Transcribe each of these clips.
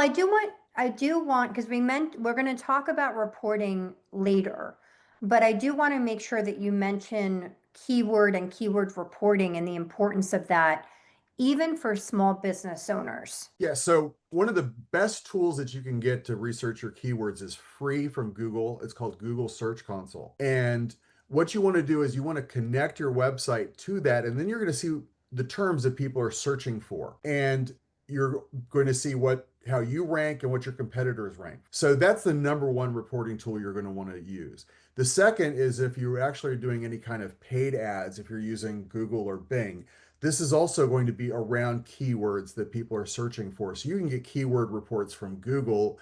I do want, because we're going to talk about reporting later, but I do want to make sure that you mention keyword and keyword reporting and the importance of that, even for small business owners. Yeah, so one of the best tools that you can get to research your keywords is free from Google. It's called Google Search Console. And what you want to do is you want to connect your website to that, and then you're going to see the terms that people are searching for. And you're going to see how you rank and what your competitors rank. So that's the number one reporting tool you're going to want to use. The second is if you're actually doing any kind of paid ads, if you're using Google or Bing, this is also going to be around keywords that people are searching for. So you can get keyword reports from Google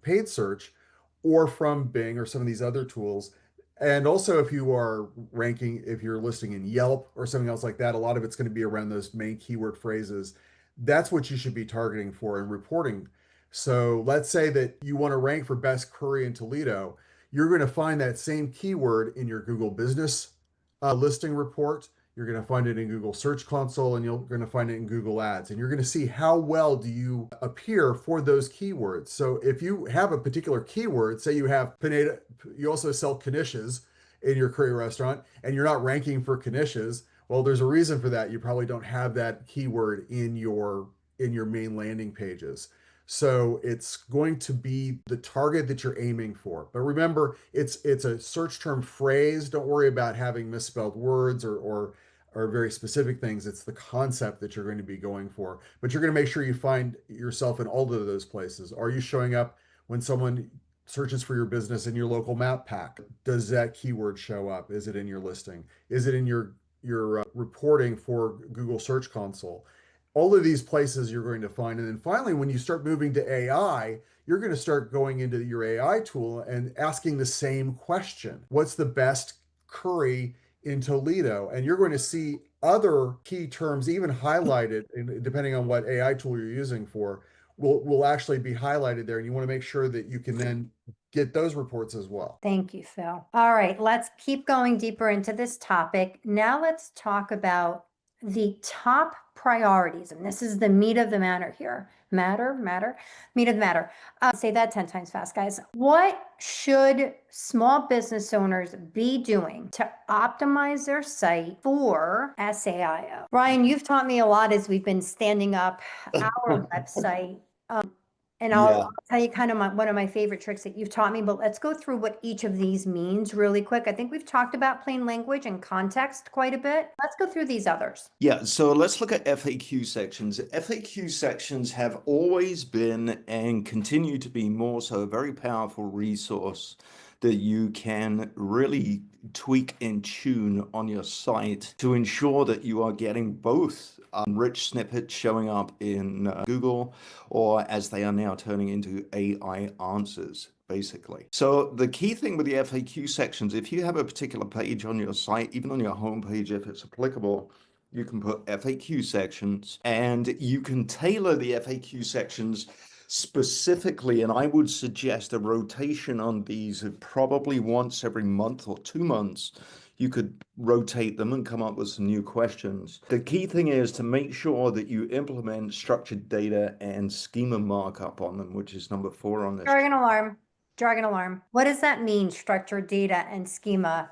paid search or from Bing or some of these other tools. And also, if you are ranking, if you're listing in Yelp or something else like that, a lot of it's going to be around those main keyword phrases. That's what you should be targeting for and reporting. So let's say that you want to rank for best curry in Toledo. You're going to find that same keyword in your Google business listing report. You're going to find it in Google Search Console, and you're going to find it in Google Ads. And you're going to see how well do you appear for those keywords. So if you have a particular keyword, say you have Pineda, you also sell knishes in your curry restaurant, and you're not ranking for knishes, well, there's a reason for that. You probably don't have that keyword in your main landing pages. So it's going to be the target that you're aiming for. But remember, it's a search term phrase. Don't worry about having misspelled words or very specific things. It's the concept that you're going to be going for. But you're going to make sure you find yourself in all of those places. Are you showing up when someone searches for your business in your local map pack? Does that keyword show up? Is it in your listing? Is it in your reporting for Google Search Console? All of these places you're going to find. And then finally, when you start moving to AI, you're going to start going into your AI tool and asking the same question. What's the best curry in Toledo? And you're going to see other key terms even highlighted, and depending on what AI tool you're using for, will actually be highlighted there. And you want to make sure that you can then get those reports as well. Thank you, Phil. All right, let's keep going deeper into this topic. Now let's talk about the top priorities. And this is the meat of the matter here. Meat of the matter. Say that 10 times fast, guys. What should small business owners be doing to optimize their site for SAIO? Ryan, you've taught me a lot as we've been standing up our website. And I'll tell you kind of one of my favorite tricks that you've taught me, but let's go through what each of these means really quick. I think we've talked about plain language and context quite a bit. Let's go through these others. Yeah, so let's look at FAQ sections. FAQ sections have always been and continue to be more so a very powerful resource that you can really tweak and tune on your site to ensure that you are getting both rich snippets showing up in Google, or as they are now turning into AI answers, basically. So the key thing with the FAQ sections, if you have a particular page on your site, even on your homepage, if it's applicable, you can put FAQ sections, and you can tailor the FAQ sections specifically, and I would suggest a rotation on these of probably once every month or 2 months. You could rotate them and come up with some new questions. The key thing is to make sure that you implement structured data and schema markup on them, which is number 4 on this. Dragon alarm. What does that mean, structured data and schema?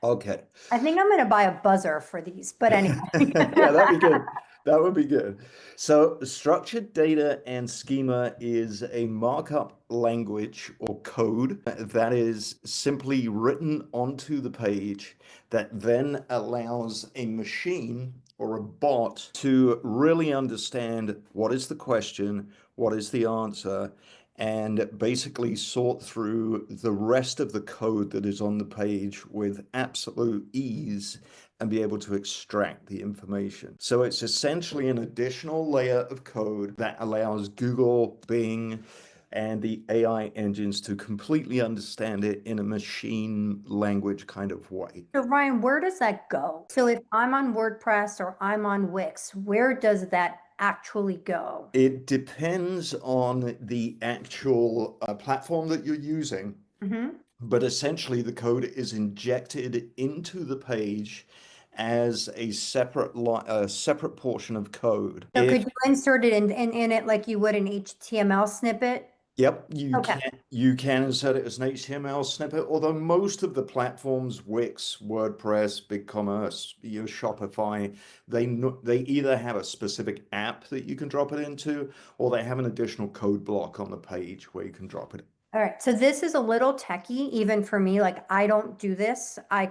Okay. I think I'm going to buy a buzzer for these, but anyway. Yeah, that'd be good. That would be good. So structured data and schema is a markup language or code that is simply written onto the page that then allows a machine or a bot to really understand what is the question, what is the answer, and basically sort through the rest of the code that is on the page with absolute ease and be able to extract the information. So it's essentially an additional layer of code that allows Google, Bing, and the AI engines to completely understand it in a machine language kind of way. So Ryan, where does that go? So if I'm on WordPress or I'm on Wix, where does that actually go? It depends on the actual platform that you're using. But essentially the code is injected into the page as a separate separate portion of code. So could If you insert it in it like you would an HTML snippet? Yep, Okay. you can insert it as an HTML snippet, although most of the platforms, Wix, WordPress, BigCommerce, your Shopify, they either have a specific app that you can drop it into, or they have an additional code block on the page where you can drop it. All right, so this is a little techie, even for me. Like, I don't do this. I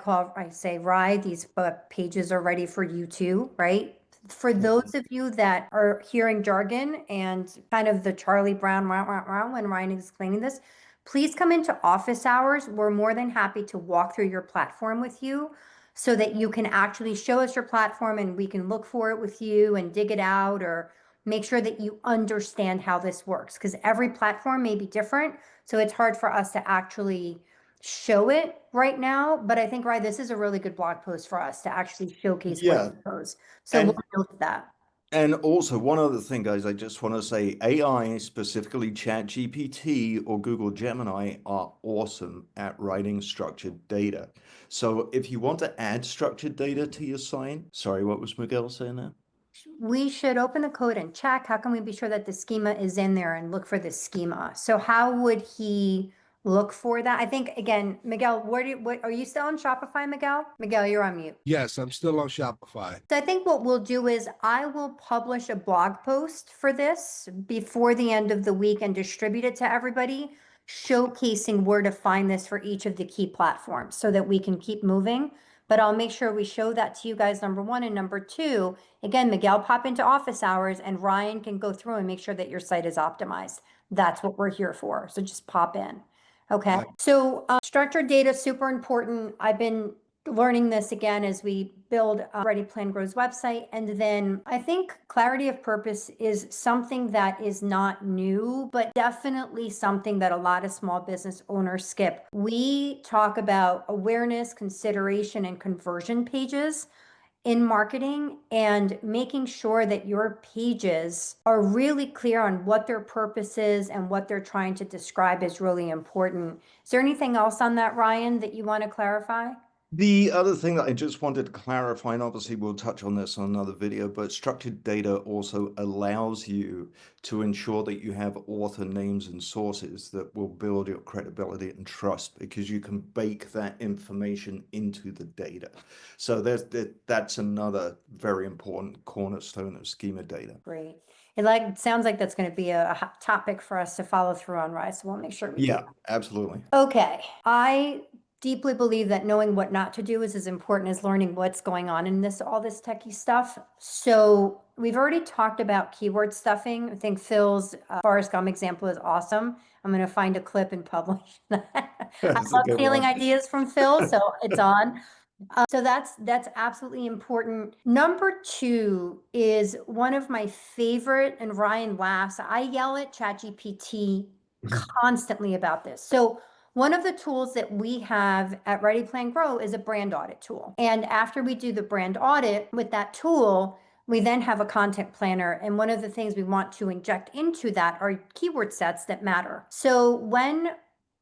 say, Rye, these pages are ready for you too, right? For those of you that are hearing jargon and kind of the Charlie Brown rah, rah, rah, when Ryan is explaining this, please come into office hours. We're more than happy to walk through your platform with you so that you can actually show us your platform and we can look for it with you and dig it out, or make sure that you understand how this works, because every platform may be different. So it's hard for us to actually show it right now. But I think, right, this is a really good blog post for us to actually showcase what Yeah, it shows. So we'll and note that. and also one other thing, guys, I just want to say AI, specifically ChatGPT or Google Gemini, are awesome at writing structured data. So if you want to add structured data to your site, sorry, what was Miguel saying there? We should open the code and check. How can we be sure that the schema is in there and look for the schema? So how would he look for that? I think, again, Miguel, what are you still on Shopify, Miguel? Miguel, you're on mute. Yes, I'm still on Shopify. So I think what we'll do is I will publish a blog post for this before the end of the week and distribute it to everybody, showcasing where to find this for each of the key platforms so that we can keep moving. But I'll make sure we show that to you guys, number one. And number two, again, Miguel, pop into office hours and Ryan can go through and make sure that your site is optimized. That's what we're here for. So just pop in. Okay. So structured data, super important. I've been learning this again as we build Ready Plan Grow's website. And then I think clarity of purpose is something that is not new, but definitely something that a lot of small business owners skip. We talk about awareness, consideration, and conversion pages in marketing, and making sure that your pages are really clear on what their purpose is and what they're trying to describe is really important. Is there anything else on that, Ryan, that you want to clarify? The other thing that I just wanted to clarify, and obviously we'll touch on this on another video, but structured data also allows you to ensure that you have author names and sources that will build your credibility and trust, because you can bake that information into the data. So that's another very important cornerstone of schema data. Great. It sounds like that's going to be a hot topic for us to follow through on, Rise. So we'll make sure we do. Yeah, absolutely. Okay. I deeply believe that knowing what not to do is as important as learning what's going on in all this techie stuff. So we've already talked about keyword stuffing. I think Phil's Forrest Gump example is awesome. I'm going to find a clip and publish that. I That's a love good stealing one. ideas from Phil, so it's on. So that's absolutely important. Number two is one of my favorite, and Ryan laughs. I yell at ChatGPT constantly about this. So one of the tools that we have at Ready Plan Grow is a brand audit tool. And after we do the brand audit with that tool, we then have a content planner. And one of the things we want to inject into that are keyword sets that matter. So when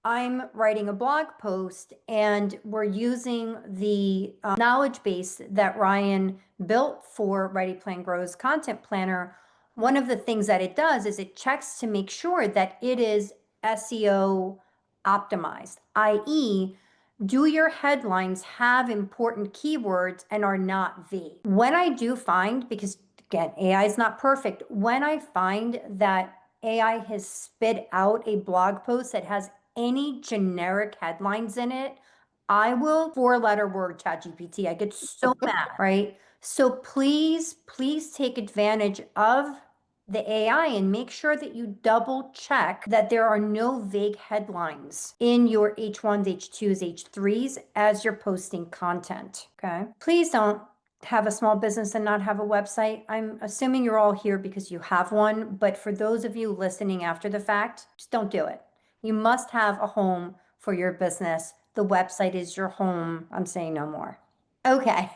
I'm writing a blog post and we're using the knowledge base that Ryan built for Ready Plan Grow's content planner, one of the things that it does is it checks to make sure that it is SEO optimized, i.e., do your headlines have important keywords and are not vague? When I do find, because again, AI is not perfect, when I find that AI has spit out a blog post that has any generic headlines in it, I will four-letter word ChatGPT. I get so mad, right? So please take advantage of the AI and make sure that you double check that there are no vague headlines in your H1s, H2s, H3s as you're posting content, okay? Please don't have a small business and not have a website. I'm assuming you're all here because you have one, but for those of you listening after the fact, just don't do it. You must have a home for your business. The website is your home. I'm saying no more. Okay.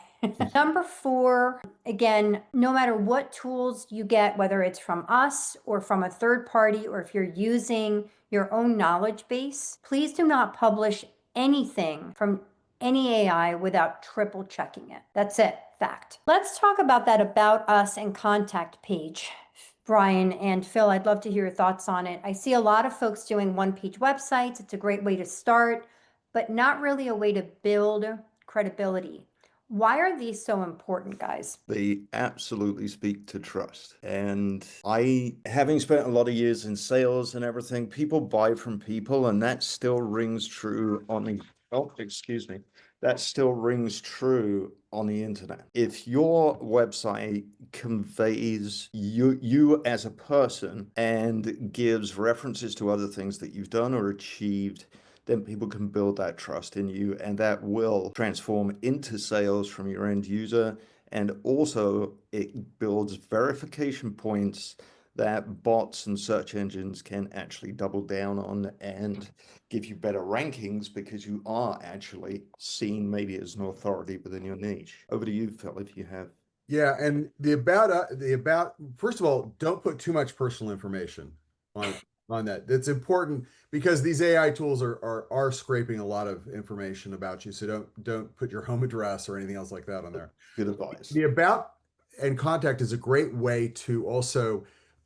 Number four, again, no matter what tools you get, whether it's from us or from a third party, or if you're using your own knowledge base, please do not publish anything from any AI without triple checking it. That's it, fact. Let's talk about that About Us and contact page. Brian and Phil, I'd love to hear your thoughts on it. I see a lot of folks doing one-page websites. It's a great way to start, but not really a way to build credibility. Why are these so important, guys? They absolutely speak to trust. And I, having spent a lot of years in sales and everything, people buy from people, and that still rings true on the, oh, excuse me. That still rings true on the internet. If your website conveys you as a person and gives references to other things that you've done or achieved, then people can build that trust in you, and that will transform into sales from your end user. And also it builds verification points that bots and search engines can actually double down on and give you better rankings because you are actually seen maybe as an authority within your niche. Over to you, Phil, if you have. Yeah, and first of all, don't put too much personal information on that. That's important because these AI tools are scraping a lot of information about you. So don't put your home address or anything else like that on there. Good advice. The About and Contact is a great way to also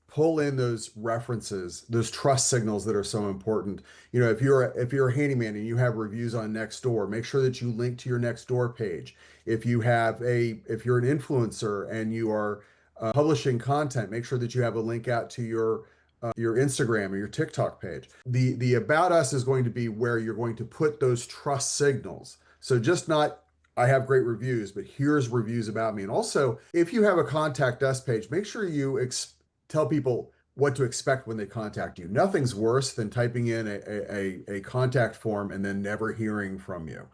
pull in those references, those trust signals that are so important. You know, if you're a handyman and you have reviews on Nextdoor, make sure that you link to your Nextdoor page. If you're an influencer and you are publishing content, make sure that you have a link out to your Instagram or your TikTok page. The About Us is going to be where you're going to put those trust signals. So just not I have great reviews, but here's reviews about me. And also, if you have a contact us page, make sure you tell people what to expect when they contact you. Nothing's worse than typing in a contact form and then never hearing from you.